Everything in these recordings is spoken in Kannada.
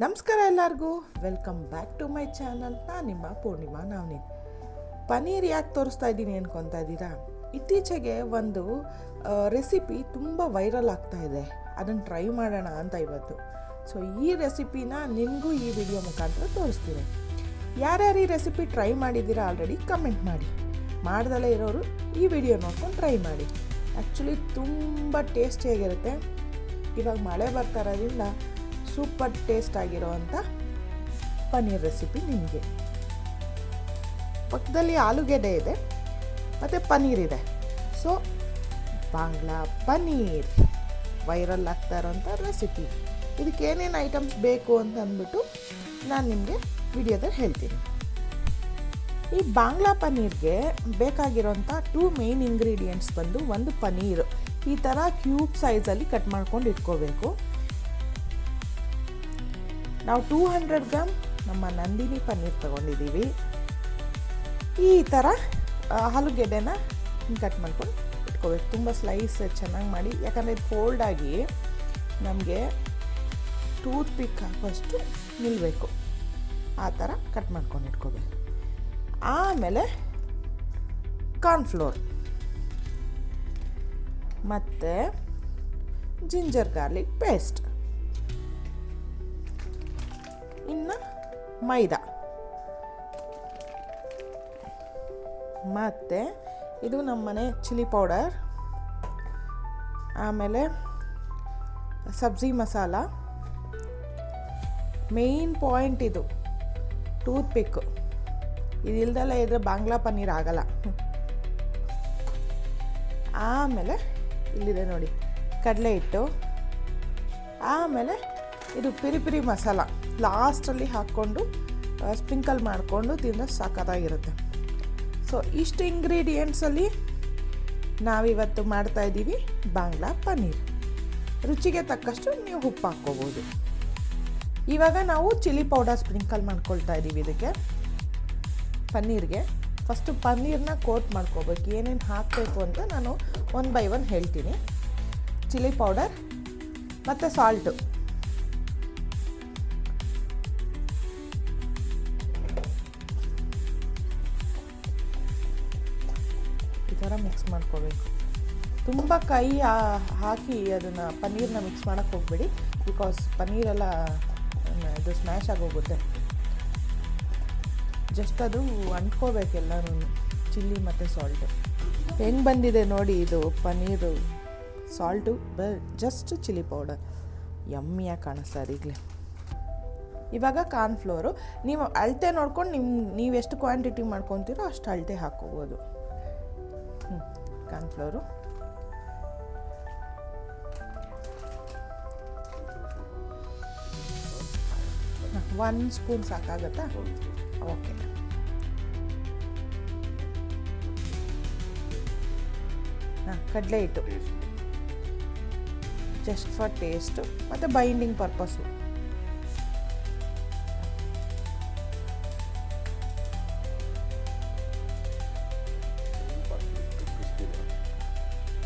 ನಮಸ್ಕಾರ ಎಲ್ಲರಿಗೂ, welcome back to my channel. ನಾನು ನಿಮ್ಮ ಪೂರ್ಣಿಮಾ ನಾವ್ನಿ. ಪನ್ನೀರ್ ಯಾಕೆ ತೋರಿಸ್ತಾ ಇದ್ದೀನಿ ಅನ್ಕೊತಾ ಇದ್ದೀರಾ? ಇತ್ತೀಚೆಗೆ ಒಂದು ರೆಸಿಪಿ ತುಂಬ ವೈರಲ್ ಆಗ್ತಾ ಇದೆ. ಅದನ್ನು ಟ್ರೈ ಮಾಡೋಣ ಅಂತ ಇವತ್ತು. ಸೊ ಈ ರೆಸಿಪಿನ ನಿಮಗೂ ಈ ವಿಡಿಯೋ ಮುಖಾಂತರ ತೋರಿಸ್ತೀನಿ. ಯಾರ್ಯಾರು ಈ ರೆಸಿಪಿ ಟ್ರೈ ಮಾಡಿದ್ದೀರಾ ಆಲ್ರೆಡಿ ಕಮೆಂಟ್ ಮಾಡಿ. ಮಾಡ್ದಲೇ ಇರೋರು ಈ ವಿಡಿಯೋ ನೋಡ್ಕೊಂಡು ಟ್ರೈ ಮಾಡಿ. ಆ್ಯಕ್ಚುಲಿ ತುಂಬ ಟೇಸ್ಟಿಯಾಗಿರುತ್ತೆ. ಇವಾಗ ಮಳೆ ಬರ್ತಾ ಇರೋದ್ರಿಂದ ಸೂಪರ್ ಟೇಸ್ಟ್ ಆಗಿರೋವಂಥ ಪನ್ನೀರ್ ರೆಸಿಪಿ ನಿಮಗೆ. ಪಕ್ಕದಲ್ಲಿ ಆಲೂಗೆಡ್ಡೆ ಇದೆ ಮತ್ತು ಪನ್ನೀರ್ ಇದೆ. ಸೊ ಬಾಂಗ್ಲಾ ಪನ್ನೀರ್ ವೈರಲ್ ಆಗ್ತಾ ಇರೋವಂಥ ರೆಸಿಪಿ. ಇದಕ್ಕೆ ಏನೇನು ಐಟಮ್ಸ್ ಬೇಕು ಅಂತ ಅಂದ್ಬಿಟ್ಟು ನಾನು ನಿಮಗೆ ವಿಡಿಯೋದಲ್ಲಿ ಹೇಳ್ತೀನಿ. ಈ ಬಾಂಗ್ಲಾ ಪನ್ನೀರ್ಗೆ ಬೇಕಾಗಿರೋಂಥ 2 ಮೇನ್ ಇಂಗ್ರೀಡಿಯೆಂಟ್ಸ್ ಬಂದು, ಒಂದು ಪನ್ನೀರು ಈ ಥರ ಕ್ಯೂಬ್ ಸೈಜಲ್ಲಿ ಕಟ್ ಮಾಡ್ಕೊಂಡು ಇಟ್ಕೋಬೇಕು. ನಾವು 200 ಗ್ರಾಮ್ ನಮ್ಮ ನಂದಿನಿ ಪನ್ನೀರ್ ತೊಗೊಂಡಿದ್ದೀವಿ. ಈ ಥರ ಆಲೂಗೆಡ್ಡೆನ ಕಟ್ ಮಾಡ್ಕೊಂಡು ಇಟ್ಕೋಬೇಕು. ತುಂಬ ಸ್ಲೈಸ್ ಚೆನ್ನಾಗಿ ಮಾಡಿ, ಯಾಕಂದರೆ ಇದು ಫೋಲ್ಡಾಗಿ ನಮಗೆ ಟೂತ್ ಪಿಕ್ ಹಾಕೋಷ್ಟು ನಿಲ್ಲಬೇಕು. ಆ ಥರ ಕಟ್ ಮಾಡ್ಕೊಂಡು ಇಟ್ಕೋಬೇಕು. ಆಮೇಲೆ ಕಾರ್ನ್ಫ್ಲೋರ್ ಮತ್ತು ಜಿಂಜರ್ ಗಾರ್ಲಿಕ್ ಪೇಸ್ಟ್, ಇನ್ನು ಮೈದಾ, ಮತ್ತು ಇದು ನಮ್ಮನೆ ಚಿಲ್ಲಿ ಪೌಡರ್, ಆಮೇಲೆ ಸಬ್ಜಿ ಮಸಾಲ. ಮೇಯ್ನ್ ಪಾಯಿಂಟ್ ಇದು ಟೂತ್ ಪಿಕ್ಕು. ಇದಿಲ್ದೆಲ್ಲ ಇದ್ರೆ ಬಾಂಗ್ಲಾ ಪನ್ನೀರ್ ಆಗಲ್ಲ. ಆಮೇಲೆ ಇಲ್ಲಿದೆ ನೋಡಿ ಕಡಲೆ ಹಿಟ್ಟು. ಆಮೇಲೆ ಇದು ಪಿರಿ ಪಿರಿ ಮಸಾಲ ಲಾಸ್ಟಲ್ಲಿ ಹಾಕ್ಕೊಂಡು ಸ್ಪ್ರಿಂಕಲ್ ಮಾಡಿಕೊಂಡು ತಿಂದರೆ ಸಾಕಾಗಿರುತ್ತೆ. ಸೊ ಇಷ್ಟು ಇಂಗ್ರೀಡಿಯೆಂಟ್ಸಲ್ಲಿ ನಾವಿವತ್ತು ಮಾಡ್ತಾಯಿದ್ದೀವಿ ಬಾಂಗ್ಲಾ ಪನ್ನೀರ್. ರುಚಿಗೆ ತಕ್ಕಷ್ಟು ನೀವು ಉಪ್ಪು ಹಾಕ್ಕೋಬೋದು. ಇವಾಗ ನಾವು ಚಿಲ್ಲಿ ಪೌಡರ್ ಸ್ಪ್ರಿಂಕಲ್ ಮಾಡ್ಕೊಳ್ತಾ ಇದ್ದೀವಿ ಇದಕ್ಕೆ. ಪನ್ನೀರ್ಗೆ ಫಸ್ಟು ಪನ್ನೀರನ್ನ ಕೋಟ್ ಮಾಡ್ಕೋಬೇಕು. ಏನೇನು ಹಾಕಬೇಕು ಅಂತ ನಾನು 1 by 1 ಹೇಳ್ತೀನಿ. ಚಿಲ್ಲಿ ಪೌಡರ್ ಮತ್ತು ಸಾಲ್ಟು, ಈ ಥರ ಮಿಕ್ಸ್ ಮಾಡ್ಕೋಬೇಕು. ತುಂಬ ಕೈ ಹಾಕಿ ಅದನ್ನು ಪನ್ನೀರನ್ನ ಮಿಕ್ಸ್ ಮಾಡೋಕ್ಕೆ ಹೋಗಬೇಡಿ, ಬಿಕಾಸ್ ಪನ್ನೀರೆಲ್ಲ ಇದು ಸ್ಮ್ಯಾಶ್ ಆಗೋಗುತ್ತೆ. ಜಸ್ಟ್ ಅದು ಅಂಟ್ಕೋಬೇಕೆಲ್ಲನೂ, ಚಿಲ್ಲಿ ಮತ್ತು ಸಾಲ್ಟು. ಹೆಂಗೆ ಬಂದಿದೆ ನೋಡಿ ಇದು paneer. Salt just chilli powder ಯಮ್ಮಿಯಾಗಿ ಕಾಣಿಸ್ತಾ ಇದೆ ಈಗಲೇ. ಇವಾಗ ಕಾರ್ನ್ಫ್ಲೋರು ನೀವು ಅಳತೆ ನೋಡ್ಕೊಂಡು ನೀವು ಎಷ್ಟು ಕ್ವಾಂಟಿಟಿ ಮಾಡ್ಕೊತೀರೋ ಅಷ್ಟು ಅಳತೆ ಹಾಕ್ಕೋಬೋದು. ಕಾರ್ನ್ಫ್ಲೋರು ಒನ್ ಸ್ಪೂನ್ ಸಾಕಾಗತ್ತಾ? ಓಕೆ. ಕಡಲೆ ಹಿಟ್ಟು ಜಸ್ಟ್ ಫಾರ್ ಟೇಸ್ಟು ಮತ್ತು ಬೈಂಡಿಂಗ್ ಪರ್ಪಸ್ಸು.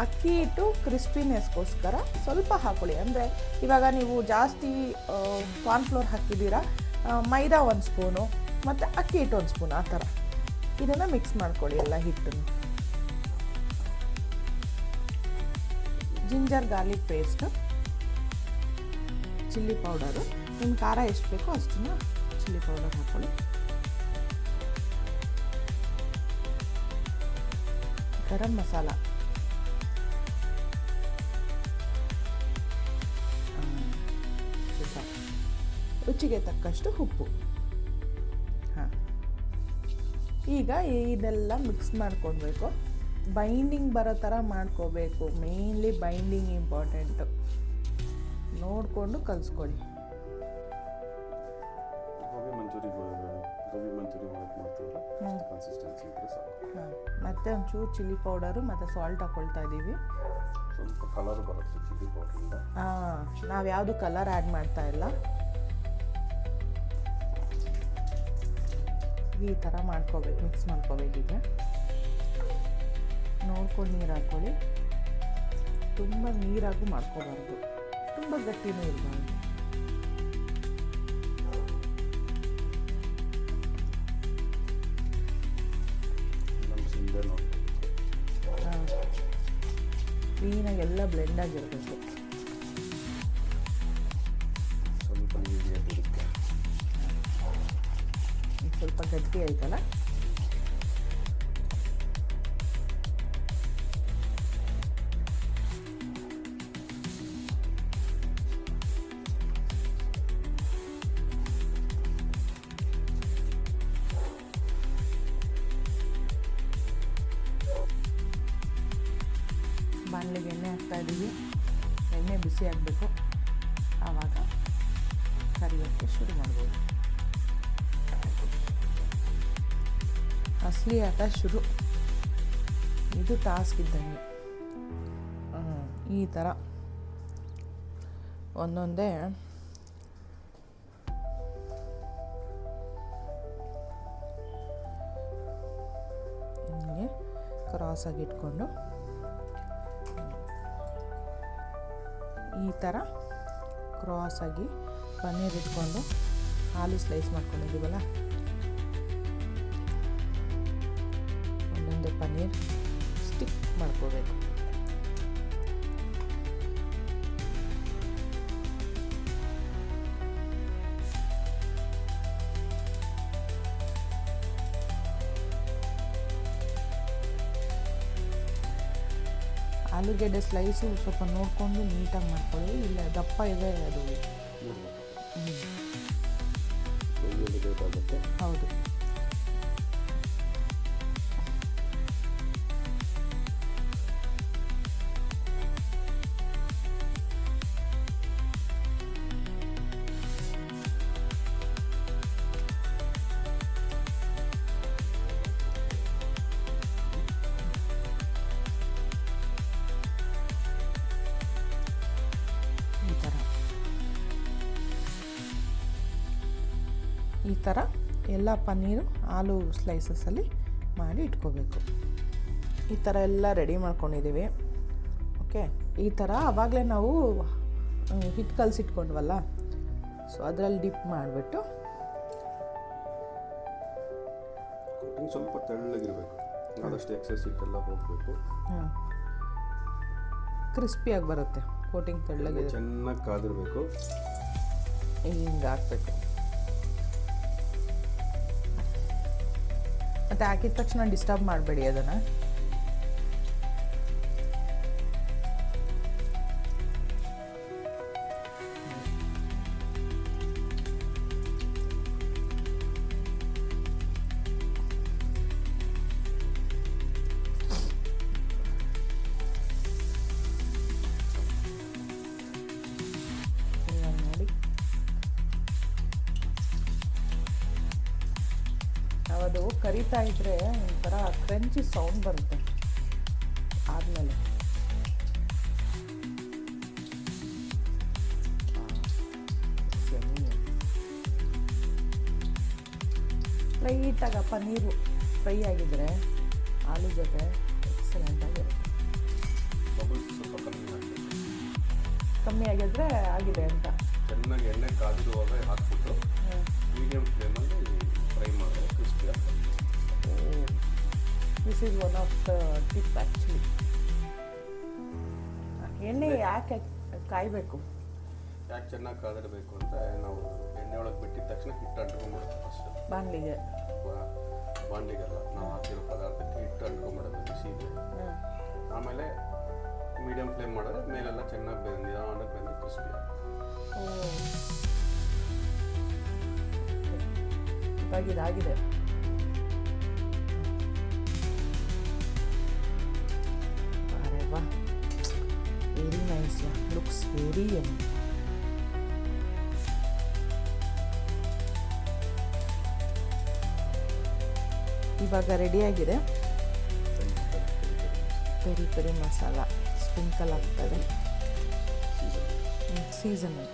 ಅಕ್ಕಿ ಹಿಟ್ಟು ಕ್ರಿಸ್ಪಿನೆಸ್ಗೋಸ್ಕರ ಸ್ವಲ್ಪ ಹಾಕ್ಕೊಳ್ಳಿ. ಅಂದರೆ ಇವಾಗ ನೀವು ಜಾಸ್ತಿ ಕಾರ್ನ್ಫ್ಲೋರ್ ಹಾಕಿದ್ದೀರಾ, ಮೈದಾ 1 ಸ್ಪೂನು ಮತ್ತು ಅಕ್ಕಿ ಹಿಟ್ಟು 1 ಸ್ಪೂನ್, ಆ ಥರ ಇದನ್ನು ಮಿಕ್ಸ್ ಮಾಡ್ಕೊಳ್ಳಿ ಎಲ್ಲ ಹಿಟ್ಟನ್ನು. Ginger garlic paste, chilli powder, ನಿಮ್ಮ ಖಾರ ಎಷ್ಟು ಬೇಕೋ ಅಷ್ಟನ್ನು ಚಿಲ್ಲಿ ಪೌಡರ್ ಹಾಕ್ಕೊಳ್ಳಿ. ಗರಂ ಮಸಾಲ, ರುಚಿಗೆ ತಕ್ಕಷ್ಟು ಉಪ್ಪು. ಹಾಂ, ಈಗ ಇದೆಲ್ಲ ಮಿಕ್ಸ್ ಮಾಡ್ಕೊಳ್ಬೇಕು. ಬೈಂಡಿಂಗ್ ಬರೋ ಥರ ಮಾಡ್ಕೋಬೇಕು. Mainly binding important. ನೋಡಿಕೊಂಡು ಕಲಿಸ್ಕೊಳ್ಳಿ. ಹಾಂ, ಮತ್ತು ಒಂಚೂರು ಚಿಲ್ಲಿ ಪೌಡರು ಮತ್ತು ಸಾಲ್ಟ್ ಹಾಕ್ಕೊಳ್ತಾ ಇದ್ದೀವಿ. ಸ್ವಲ್ಪ ಕಲರ್ ಬರುತ್ತೆ ಚಿಲ್ಲಿ ಪೌಡರಿಂದ. ಹಾಂ, ನಾವು ಯಾವುದು ಕಲರ್ ಆ್ಯಡ್ ಮಾಡ್ತಾ ಇಲ್ಲ. ಈ ಥರ ಮಾಡ್ಕೋಬೇಕು, ಮಿಕ್ಸ್ ಮಾಡ್ಕೋಬೇಕೀಗ. ನೋಡ್ಕೊಂಡು ನೀರು ಹಾಕ್ಕೊಳ್ಳಿ. ತುಂಬ ನೀರಾಗೂ ಮಾಡ್ಕೋಬಾರ್ದು. ತುಂಬ ಗಟ್ಟಿನೂ ಇರಬಾರ್ದು. ನಮ್ಮ ಸಿಂದೆ ನೋಡಿ ಹಾಂ, ಕ್ಲೀನಾಗಿ ಎಲ್ಲ ಬ್ಲೆಂಡ್ ಆಗಿರಬೇಕು. ಸ್ವಲ್ಪ ನೀರಿರುತ್ತೆ. ಸ್ವಲ್ಪ ಗಟ್ಟಿ ಆಯ್ತಲ್ಲ. ಬಾಣಲೆಗೆ ಎಣ್ಣೆ ಹಾಕ್ತಾಯಿದ್ದೀವಿ. ಎಣ್ಣೆ ಬಿಸಿ ಆಗಬೇಕು, ಆವಾಗ ಕರಿಯೋಕ್ಕೆ ಶುರು ಮಾಡ್ಬೋದು. ಅಸಲಿ ಆಟ ಶುರು. ಇದು ಟಾಸ್ಕ್ ಇದ್ದಂಗೆ. ಈ ಥರ ಒಂದೊಂದೇ ಹಿಂಗೆ ಕ್ರಾಸಾಗಿ ಇಟ್ಕೊಂಡು ಈ ಥರ ಕ್ರಾಸಾಗಿ ಪನ್ನೀರ್ ಇಟ್ಕೊಂಡು ಆಲೂ ಸ್ಲೈಸ್ ಮಾಡ್ಕೊಂಡಿದ್ದೀವಲ್ಲ, ಒಂದೊಂದೇ ಪನ್ನೀರ್ ಸ್ಟಿಕ್ ಮಾಡ್ಕೋಬೇಕು. ಆಲೂಗೆಡ್ಡೆ ಸ್ಲೈಸು ಸ್ವಲ್ಪ ನೋಡಿಕೊಂಡು ನೀಟಾಗಿ ಮಾಡ್ಕೊಳ್ಳಿ, ಇಲ್ಲ ದಪ್ಪ ಇದೆ ಅದು. ಬೇಕಾಗುತ್ತೆ. ಹೌದು. ಈ ಥರ ಎಲ್ಲ ಪನ್ನೀರು ಆಲೂ ಸ್ಲೈಸಸಲ್ಲಿ ಮಾಡಿ ಇಟ್ಕೋಬೇಕು. ಈ ಥರ ಎಲ್ಲ ರೆಡಿ ಮಾಡ್ಕೊಂಡಿದ್ದೀವಿ. ಓಕೆ, ಈ ಥರ ಆವಾಗಲೇ ನಾವು ಹಿಟ್ಟು ಕಲಸಿಟ್ಕೊಂಡ್ವಲ್ಲ, ಸೊ ಅದರಲ್ಲಿ ಡಿಪ್ ಮಾಡಿಬಿಟ್ಟು ಸ್ವಲ್ಪ ತೆಳ್ಳಗಿರಬೇಕು, ಆದಷ್ಟು ಎಕ್ಸೆಸ್ ಹಿಟ್ಟೆಲ್ಲ ಹೋಗಬೇಕು. ಕ್ರಿಸ್ಪಿಯಾಗಿ ಬರುತ್ತೆ. ಕೋಟಿಂಗ್ ತೆಳ್ಳಗೆ ಚೆನ್ನಾಗಿ ಕಾದಿರಬೇಕು. ಹಿಂಗೆ ಹಾಕ್ಬೇಕು. ಮತ್ತು ಹಾಕಿದ ತಕ್ಷಣ ಡಿಸ್ಟರ್ಬ್ ಮಾಡಬೇಡಿ ಅದನ್ನು. ನೋಡಿ, ಅದು ಕರಿತಾ ಇದ್ರೆ ಒಂಥರ ಕ್ರಂಚಿ ಸೌಂಡ್ ಬರುತ್ತೆ ಆದಮೇಲೆ. ಲೈಟಾಗಿ ಪನ್ನೀರು ಫ್ರೈ ಆಗಿದ್ರೆ ಆಲೂ ಜೊತೆ ಎಕ್ಸಲೆಂಟಾಗಿರುತ್ತೆ. ಕಮ್ಮಿ ಆಗಿದ್ರೆ ಆಗಿದೆ ಅಂತ. ಚೆನ್ನಾಗಿ ಎಣ್ಣೆ ಕಾದಿರುವಾಗ ಹಾಕ್ಬಿಟ್ಟು ಮೀಡಿಯಂ ಫ್ಲೇಮಲ್ಲಿ ಫ್ರೈ ಮಾಡೋದು, ಕ್ರಿಸ್ಪಿ ಆಗ್ತದೆ. This is one of the tip actually. ಎಣ್ಣೆ ಯಾಕೆ ಕಾಯಬೇಕು? ಯಾಕೆ ಚೆನ್ನಾಗಿ ಕಾದಿರಬೇಕು ಅಂತ ನಾವು ಎಣ್ಣೆ ಒಳಗೆ ಬಿಟ್ಟಿದ ತಕ್ಷಣ ಹಿಟ್ಟು ಅಂಟ್ಕೊಂಡ್ಬಿಡುತ್ತೆ ಫಸ್ಟ್. ಬಾಣಲಿಗೆ ಬಾಂಡಿಗೆಲ್ಲ ನಾವು ಹಾಕಿರೋ ಪದಾರ್ಥಕ್ಕೆ ಹಿಟ್ಟು ಅಂಟ್ಕೊಂಡ್ಬಿಡುತ್ತೆ ಬಿಸಿ ಇದೆ. ಆಮೇಲೆ ಮೀಡಿಯಂ ಫ್ಲೇಮ್ ಮಾಡಿದ್ರೆ ಮೇಲೆಲ್ಲ ಚೆನ್ನಾಗಿ ನಿಧಾನಕ್ಕೆ ಬೆಂದು ಕ್ರಿಸ್ಪಿ ಆಗುತ್ತೆ. ಇದಾಗಿದೆ. ಅರೆ ವಾ, very nice, looks very yummy. ಇವಾಗ ರೆಡಿಯಾಗಿದೆ. ಪೆರಿ ಪೆರಿ ಮಸಾಲ ಸ್ಪ್ರಿಂಕಲ್ ಆಗ್ತದೆ. ಸೀಸನಲ್.